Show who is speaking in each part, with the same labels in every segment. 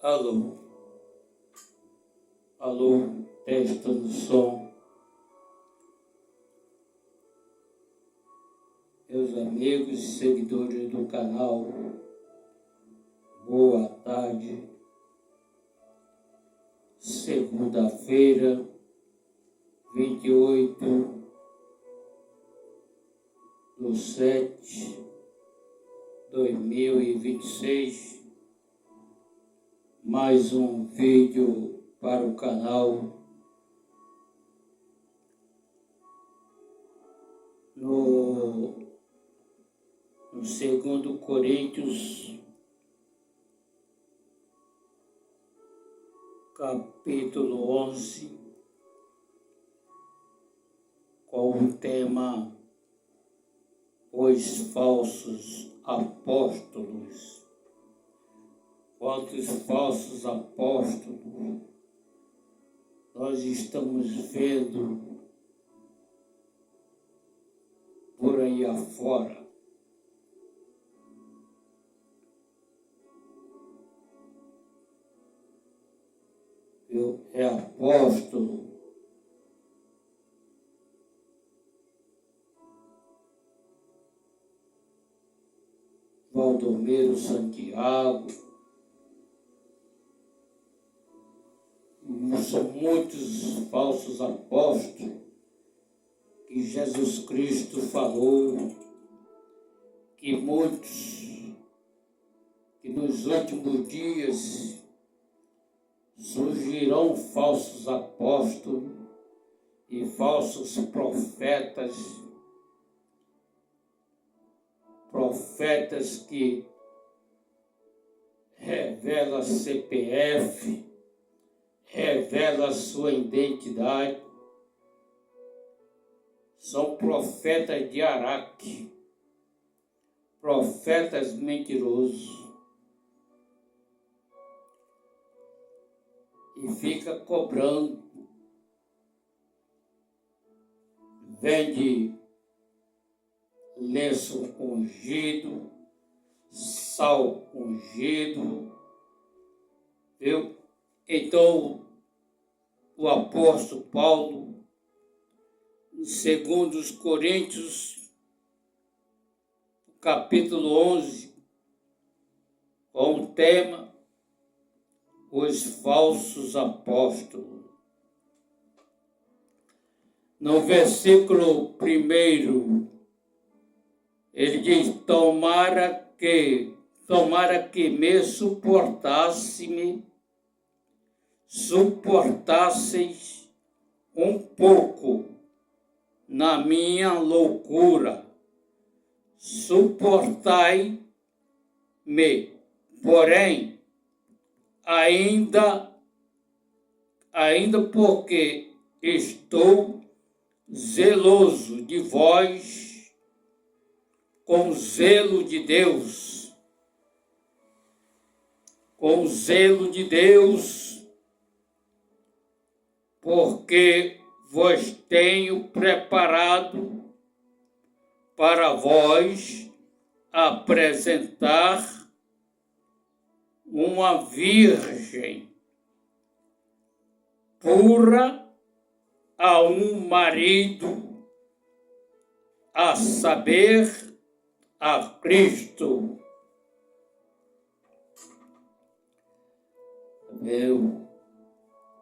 Speaker 1: Alô, alô, testa do som. Meus amigos e seguidores do canal, boa tarde. Segunda-feira, 28/7/2026. Mais um vídeo para o canal. No 2 Coríntios, capítulo 11, com o tema Os Falsos Apóstolos. Quantos falsos apóstolos nós estamos vendo por aí afora? É apóstolo, Valdomiro Santiago. São muitos falsos apóstolos que Jesus Cristo falou, que muitos, que nos últimos dias surgirão falsos apóstolos e falsos profetas, profetas que revelam CPF, revela a sua identidade. São profetas de Araque, profetas mentirosos. E fica cobrando. Vende lenço ungido, sal ungido, viu? Então, o apóstolo Paulo, segundo os Coríntios, capítulo 11, com o tema Os Falsos Apóstolos. No versículo 1, ele diz: tomara que me suportasseis um pouco na minha loucura. Suportai-me, porém, ainda porque estou zeloso de vós com zelo de Deus. Com zelo de Deus, porque vos tenho preparado para vós apresentar uma virgem pura a um marido, a saber, a Cristo.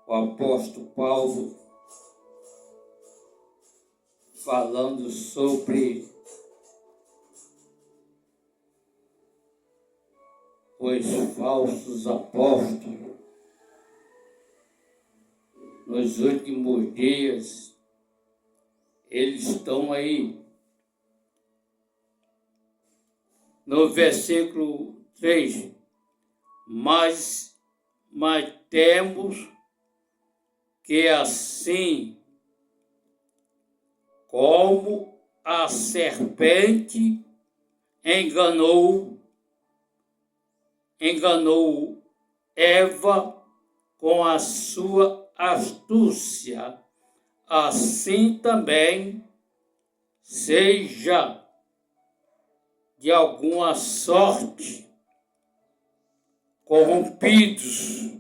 Speaker 1: O apóstolo Paulo falando sobre os falsos apóstolos. Nos últimos dias, eles estão aí. No versículo 3, mas temos que assim como a serpente enganou Eva com a sua astúcia, assim também seja de alguma sorte corrompidos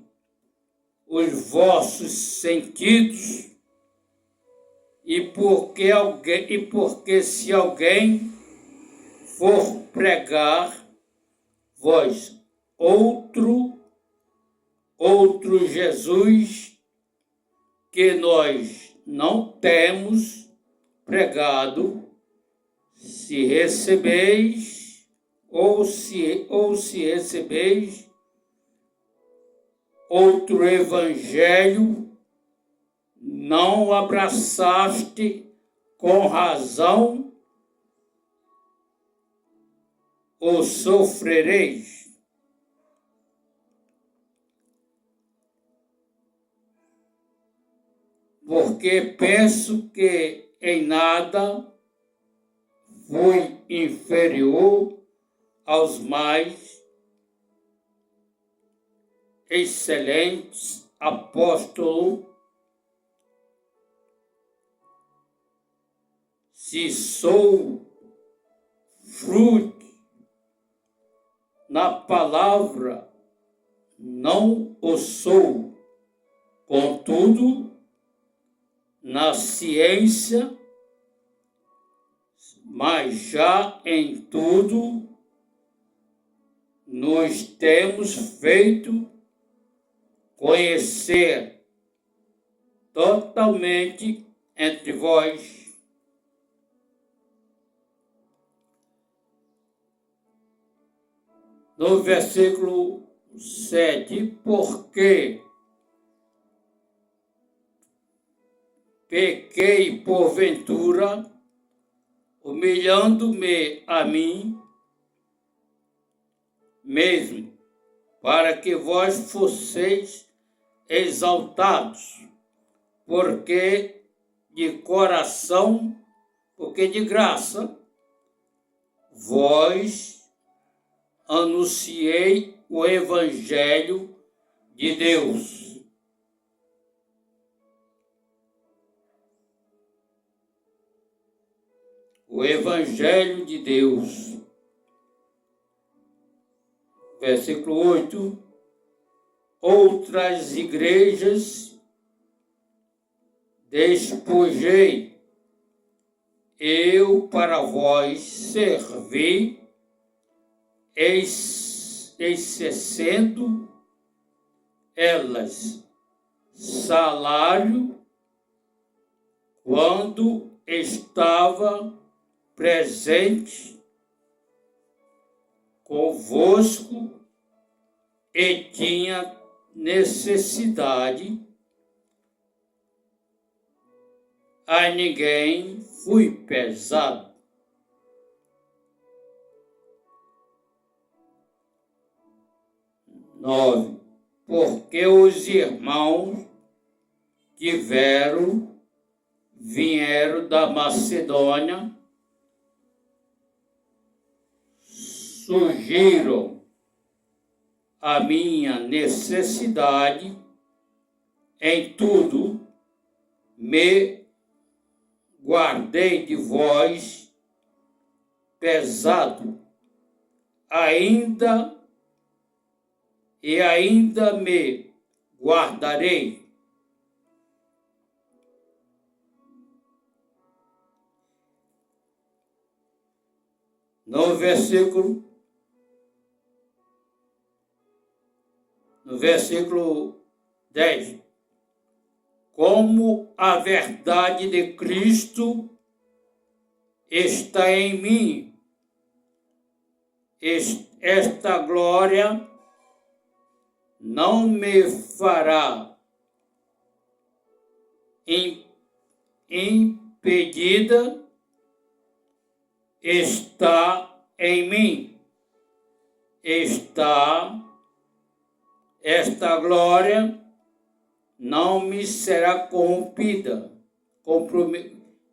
Speaker 1: os vossos sentidos, e porque se alguém for pregar-vos outro Jesus, que nós não temos pregado, se recebeis ou se recebeis outro evangelho, não abraçaste com razão, ou sofrereis. Porque penso que em nada fui inferior aos mais excelentes apóstolos, se sou fruto na palavra, não o sou, contudo, na ciência, mas já em tudo nos temos feito conhecer totalmente entre vós. No versículo 7, porque pequei porventura, humilhando-me a mim mesmo, para que vós fosseis exaltados, porque de coração, porque de graça, vós anunciei o Evangelho de Deus. O Evangelho de Deus. Versículo 8. Outras igrejas despojei eu para vós servir, excedendo elas salário, quando estava presente convosco e tinha necessidade, a ninguém fui pesado. Porque os irmãos vieram da Macedônia, surgiram a minha necessidade, em tudo me guardei de vós pesado, ainda me guardarei. No versículo 10, como a verdade de Cristo está em mim, esta glória não me fará impedida, está em mim, esta glória não me será corrompida,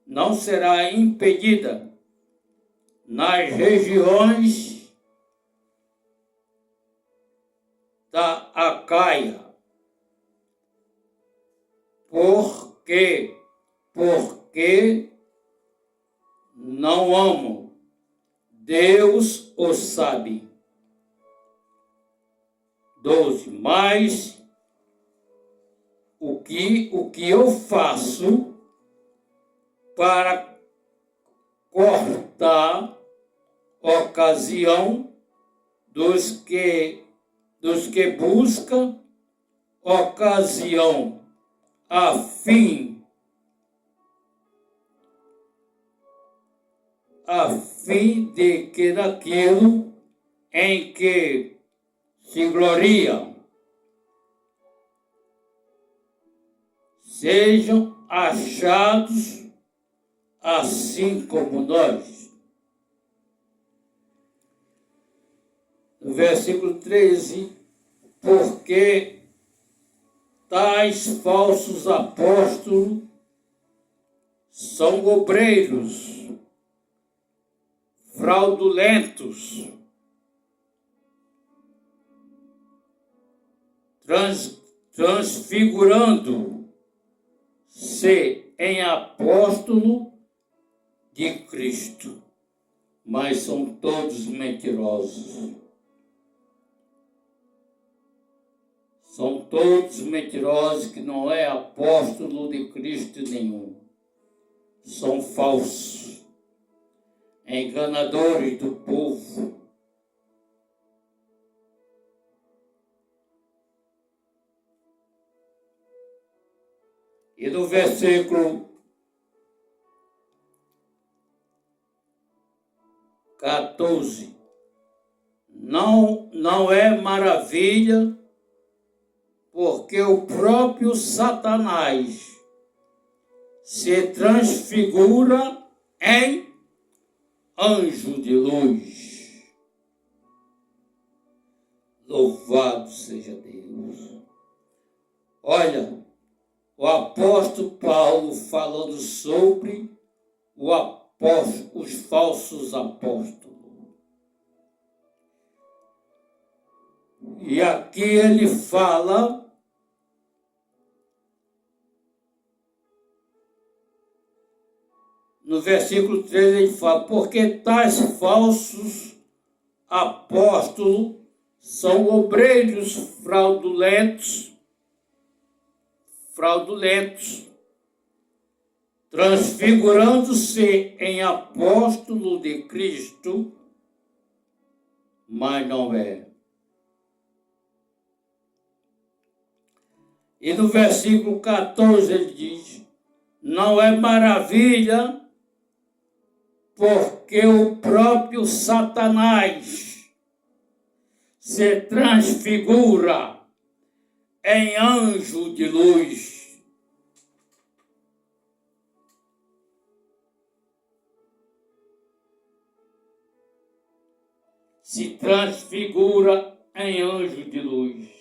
Speaker 1: não será impedida nas regiões da Acaia, porque não amo, Deus o sabe. 12. Mas o que eu faço para cortar ocasião dos que buscam ocasião a fim de que naquilo em que se gloriam sejam achados assim como nós. No versículo 13, porque tais falsos apóstolos são obreiros fraudulentos, transfigurando-se em apóstolo de Cristo, mas são todos mentirosos. São todos mentirosos, que não é apóstolo de Cristo nenhum. São falsos, enganadores do povo. E no versículo 14, não é maravilha, porque o próprio Satanás se transfigura em anjo de luz. Louvado seja Deus. Olha, o apóstolo Paulo falando sobre os falsos apóstolos. E aqui ele fala no versículo 13, ele fala: porque tais falsos apóstolos são obreiros fraudulentos, transfigurando-se em apóstolo de Cristo, mas não é. E no versículo 14 ele diz: não é maravilha, porque o próprio Satanás se transfigura em anjo de luz. Se transfigura em anjo de luz.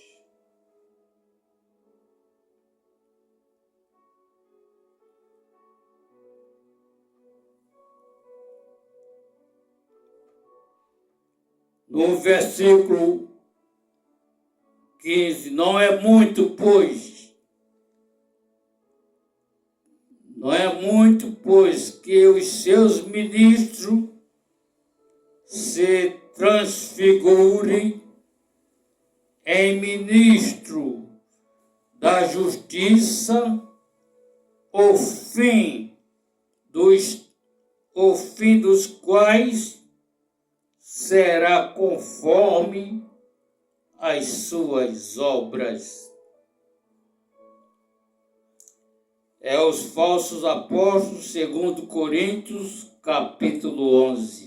Speaker 1: No versículo 15, não é muito, pois, que os seus ministros se transfigurem em ministro da justiça, o fim dos quais será conforme as suas obras. É os falsos apóstolos, segundo Coríntios, capítulo 11.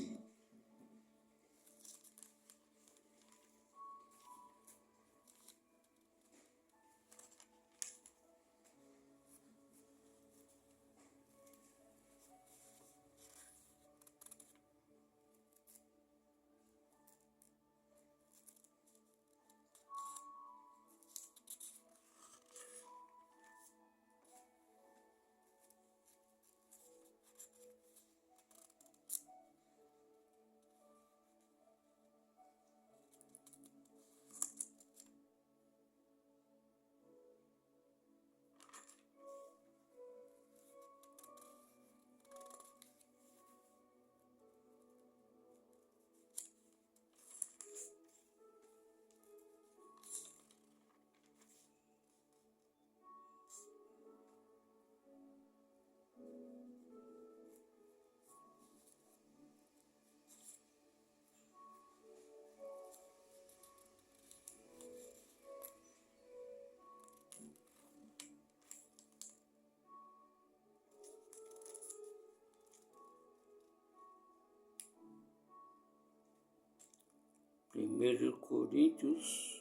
Speaker 1: 1 Coríntios.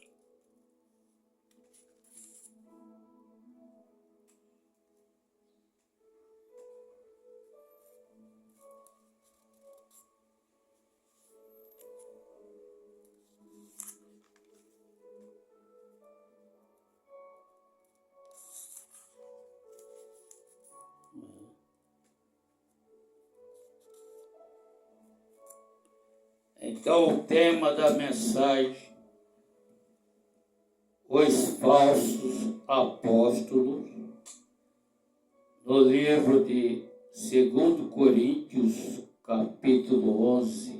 Speaker 1: Então, o tema da mensagem: os falsos apóstolos, no livro de 2 Coríntios, capítulo 11.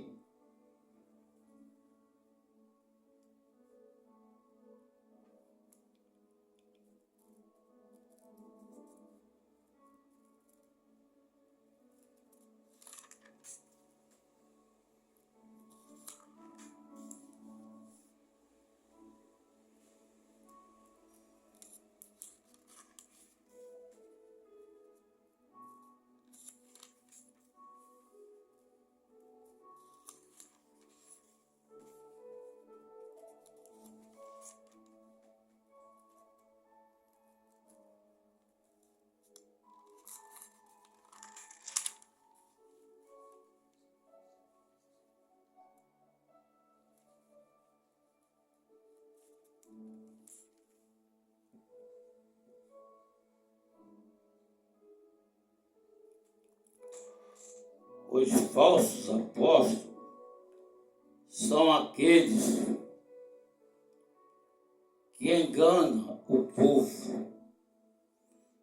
Speaker 1: Os falsos apóstolos são aqueles que enganam o povo,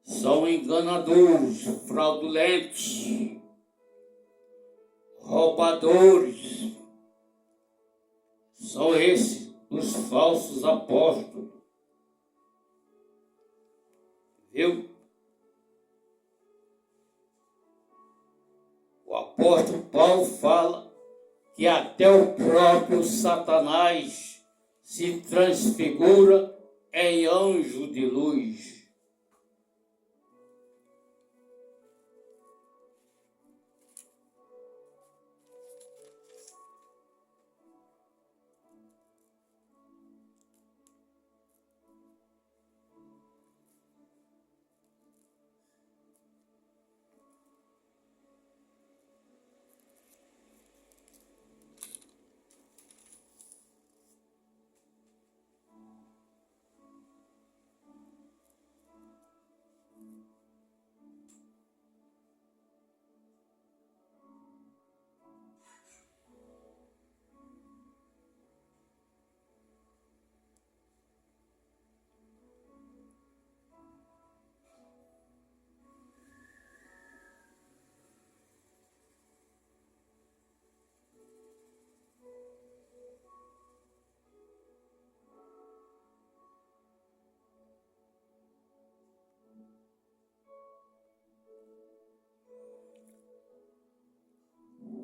Speaker 1: são enganadores, fraudulentos, roubadores. São esses os falsos apóstolos. Viu? O apóstolo Paulo fala que até o próprio Satanás se transfigura em anjo de luz.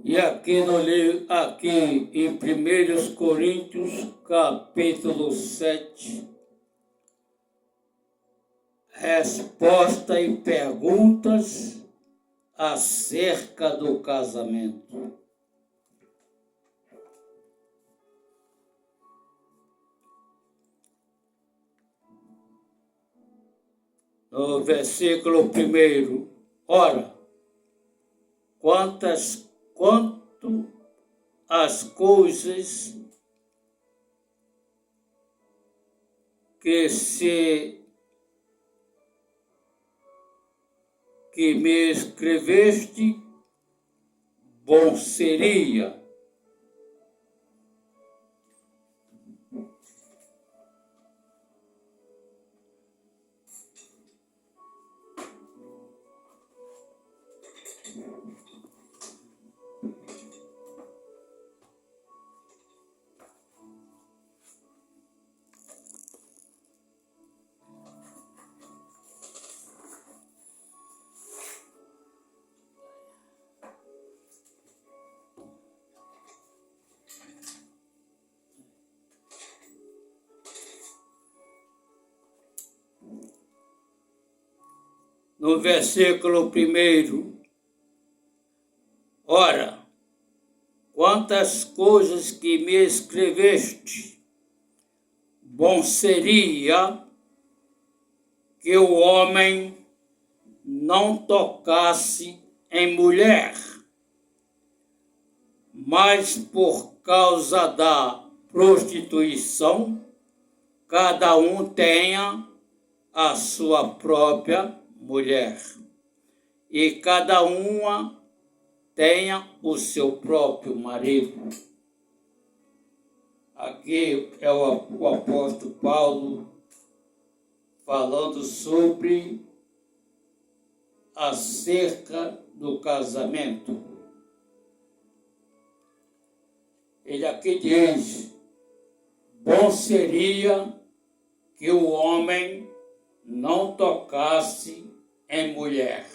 Speaker 1: E aqui em 1 Coríntios, capítulo 7, resposta e perguntas acerca do casamento. No versículo 1, ora, quanto às coisas que me escreveste, bom seria no versículo 1, ora, quantas coisas que me escreveste, bom seria que o homem não tocasse em mulher, mas por causa da prostituição, cada um tenha a sua própria mulher, e cada uma tenha o seu próprio marido. Aqui é o apóstolo Paulo falando sobre acerca do casamento. Ele aqui diz: bom seria que o homem não tocasse em mulher,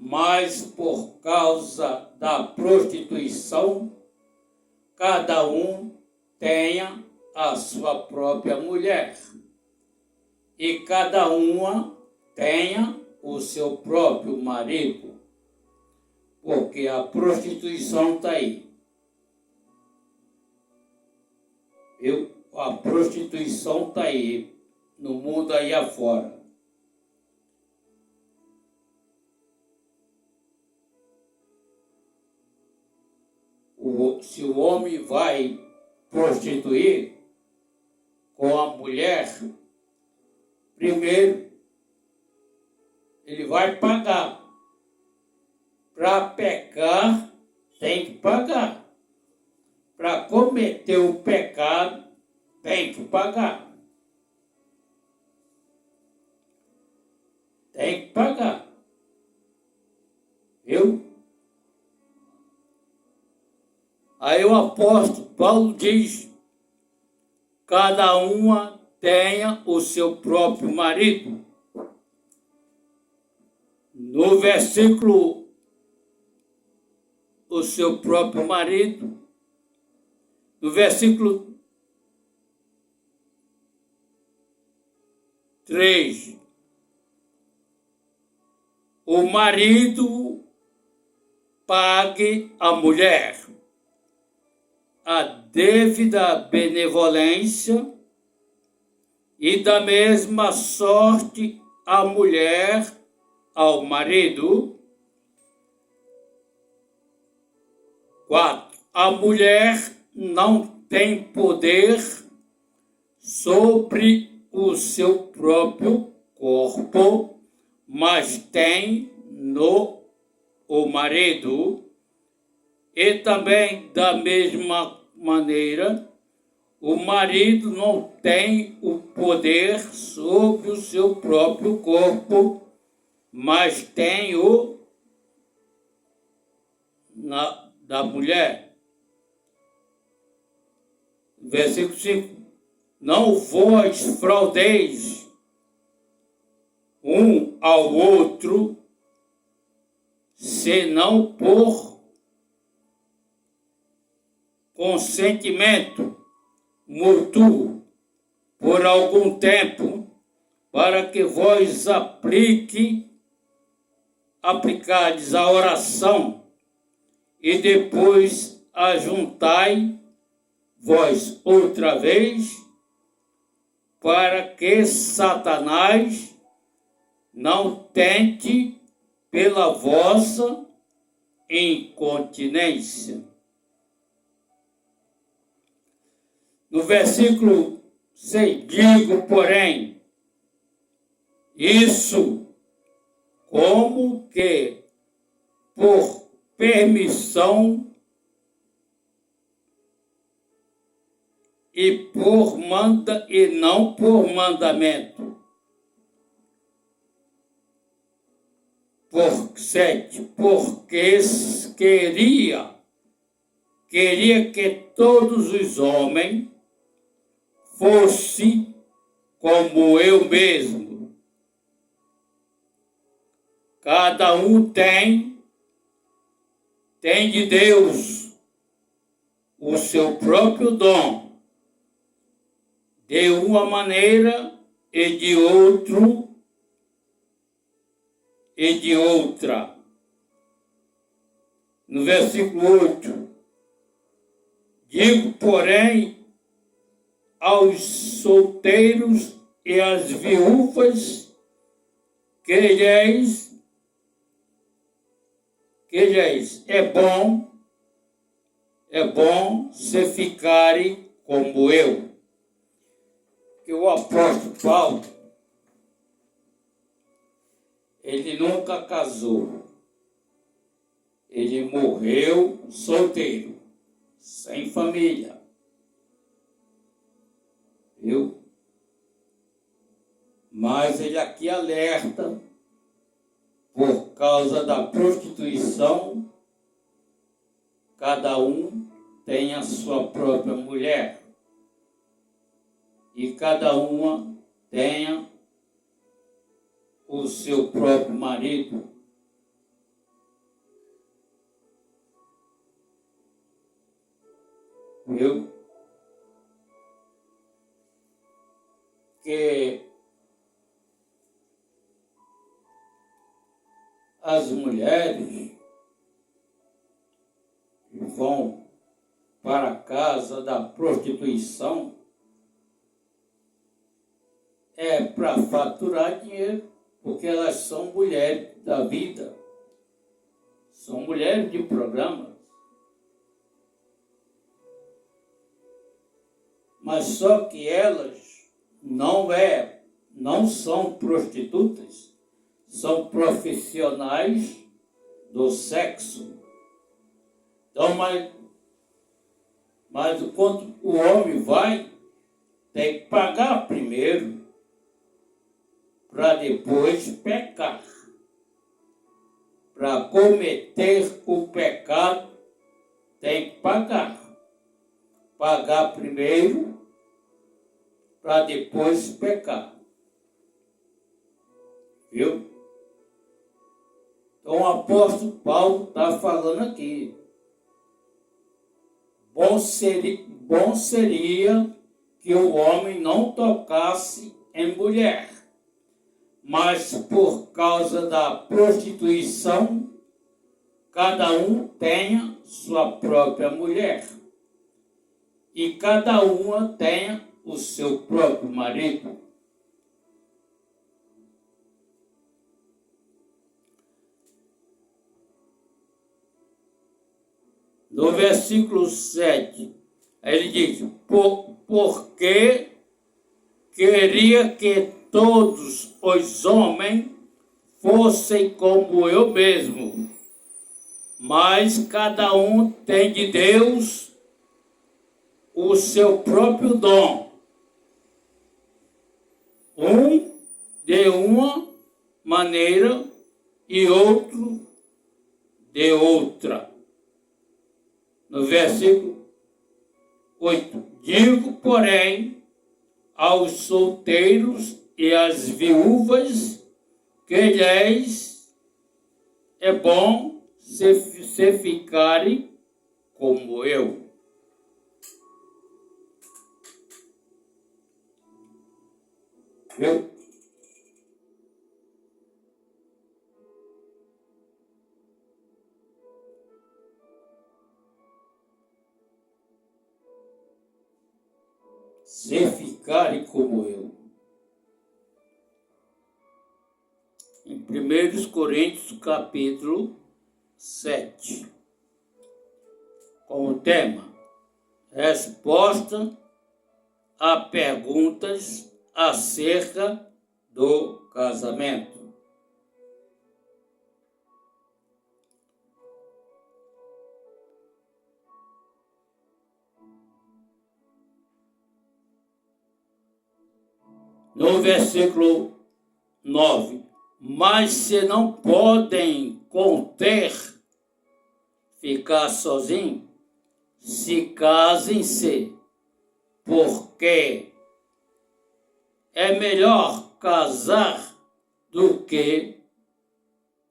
Speaker 1: mas por causa da prostituição, cada um tenha a sua própria mulher, e cada uma tenha o seu próprio marido, porque a prostituição está aí. A prostituição está aí, no mundo aí afora. Se o homem vai prostituir com a mulher, primeiro ele vai pagar. Para pecar, tem que pagar. Para cometer o pecado, tem que pagar. Tem que pagar. Viu? Aí o apóstolo Paulo diz: cada uma tenha o seu próprio marido. No versículo, o seu próprio marido. No versículo 3, o marido pague a mulher a devida benevolência, e da mesma sorte a mulher ao marido. 4. A mulher não tem poder sobre o seu próprio corpo, mas tem no o marido. E também, da mesma maneira, o marido não tem o poder sobre o seu próprio corpo, mas tem o da mulher. Versículo 5. Não vos fraudeis um ao outro, senão por consentimento mútuo, por algum tempo, para que vós aplicades a oração, e depois ajuntai vós outra vez, para que Satanás não tente pela vossa incontinência. No versículo 6, digo, porém, isso como que por permissão e não por mandamento. Por 7, porque queria que todos os homens fossem como eu mesmo. Cada um tem de Deus o seu próprio dom, de uma maneira e de outra. No versículo 8, Digo, porém, aos solteiros e às viúvas que lhes é bom se ficarem como eu. Que o apóstolo Paulo, ele nunca casou. Ele morreu solteiro, sem família. Viu? Mas ele aqui alerta, por causa da prostituição, cada um tem a sua própria mulher. E cada uma tenha o seu próprio marido. Viu? Que as mulheres vão para a casa da prostituição é para faturar dinheiro, porque elas são mulheres da vida, são mulheres de programa. Mas só que elas não são prostitutas, são profissionais do sexo. Então, mas quando o homem vai, tem que pagar primeiro, para depois pecar. Para cometer o pecado, tem que pagar. Pagar primeiro, para depois pecar. Viu? Então o apóstolo Paulo está falando aqui. Bom seria que o homem não tocasse em mulher, mas por causa da prostituição, cada um tenha sua própria mulher e cada uma tenha o seu próprio marido. No versículo 7, ele diz, porque queria que todos os homens fossem como eu mesmo, mas cada um tem de Deus o seu próprio dom. Um de uma maneira e outro de outra. No versículo 8, digo, porém, aos solteiros e às viúvas que lhes é bom se ficarem como eu. Viu? Se ficarem como eu. Em 1 Coríntios, capítulo 7, com o tema Resposta a perguntas acerca do casamento. No versículo 9, mas se não podem conter ficar sozinhos, se casem-se, porque é melhor casar do que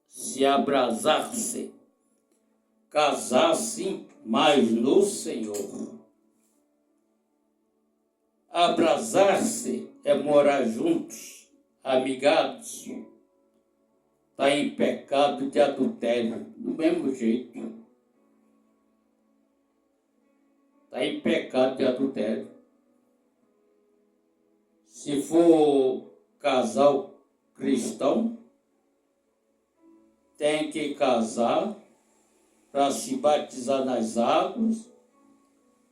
Speaker 1: se abrasar-se. Casar-se mais no Senhor. Abrasar-se é morar juntos, amigados. Está em pecado de adultério, do mesmo jeito. está em pecado de adultério. Se for casal cristão, tem que casar para se batizar nas águas,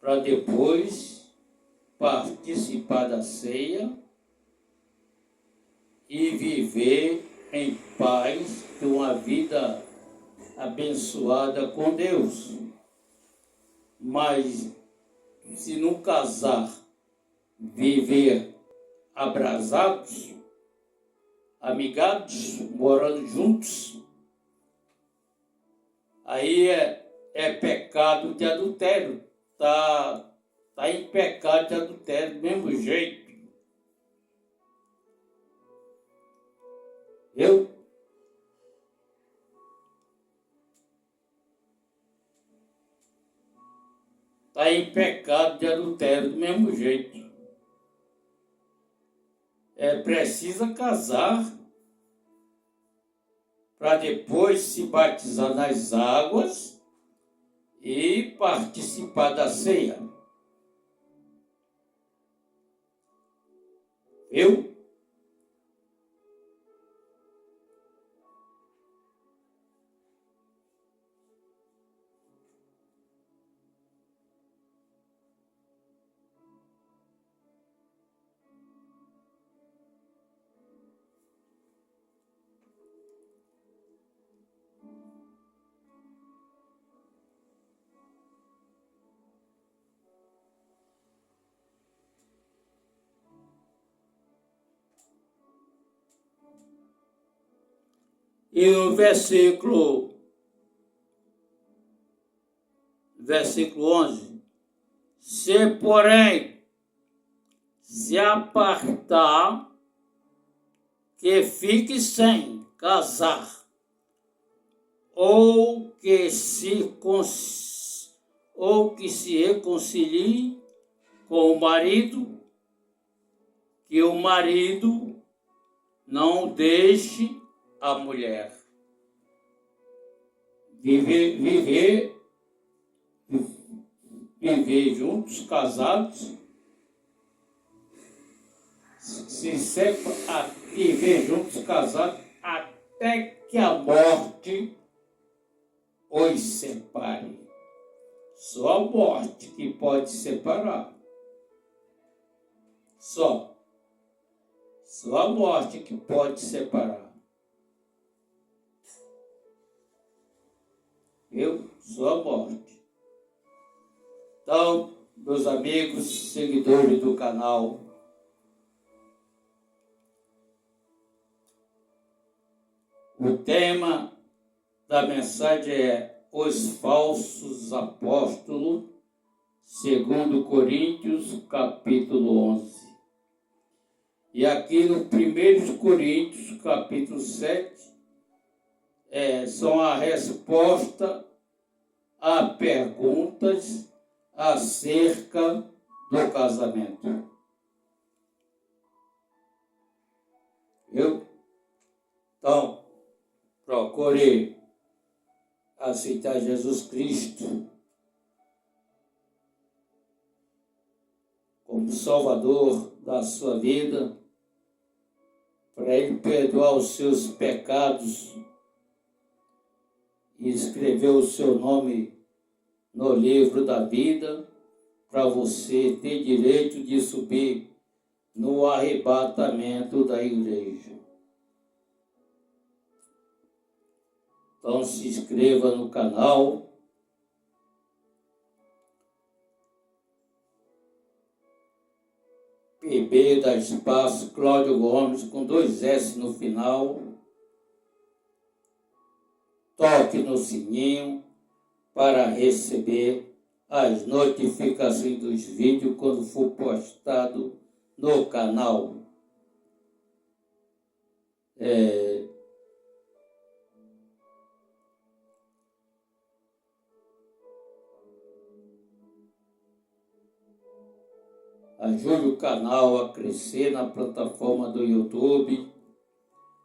Speaker 1: para depois participar da ceia e viver em paz, ter uma vida abençoada com Deus. Mas se não casar, viver abrasados, amigados, morando juntos, aí é pecado de adultério. Tá em pecado de adultério do mesmo jeito. Está em pecado de adultério do mesmo jeito. Precisa casar para depois se batizar nas águas e participar da ceia. Viu? E no versículo 11, se porém se apartar, que fique sem casar, ou que se reconcilie com o marido, que o marido não deixe a mulher viver juntos, casados, viver juntos, casados, até que a morte os separe. Só a morte que pode separar. Só a morte que pode separar. Só a morte. Então, meus amigos, seguidores do canal, o tema da mensagem é os falsos apóstolos, segundo Coríntios, capítulo 11. E aqui no 1 Coríntios, capítulo 7, são a resposta a perguntas acerca do casamento. Então, procure aceitar Jesus Cristo como Salvador da sua vida, para Ele perdoar os seus pecados e escrever o seu nome no livro da vida, para você ter direito de subir no arrebatamento da igreja. Então se inscreva no canal, PB da Espaço Cláudio Gomes, com 2 S no final. Toque no sininho para receber as notificações dos vídeos quando for postado no canal. Ajude o canal a crescer na plataforma do YouTube.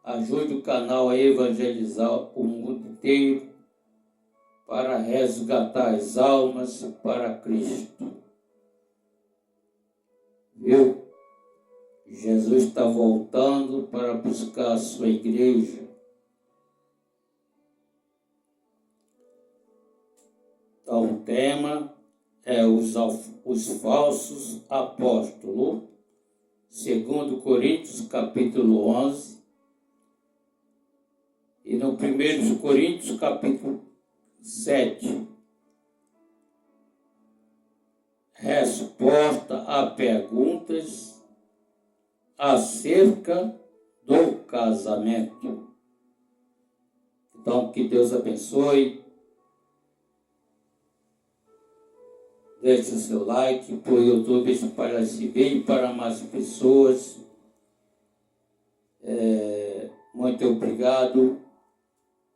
Speaker 1: Ajude o canal a evangelizar o mundo inteiro. para resgatar as almas para Cristo. Viu? Jesus está voltando para buscar a sua igreja. Então, o tema é os falsos apóstolos, 2 Coríntios, capítulo 11, e no 1 Coríntios, capítulo 7, resposta a perguntas acerca do casamento. Então, que Deus abençoe. Deixe o seu like para o YouTube espalhar esse vídeo para mais pessoas. Muito obrigado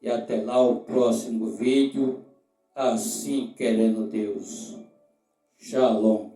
Speaker 1: e até lá o próximo vídeo, assim querendo Deus. Shalom.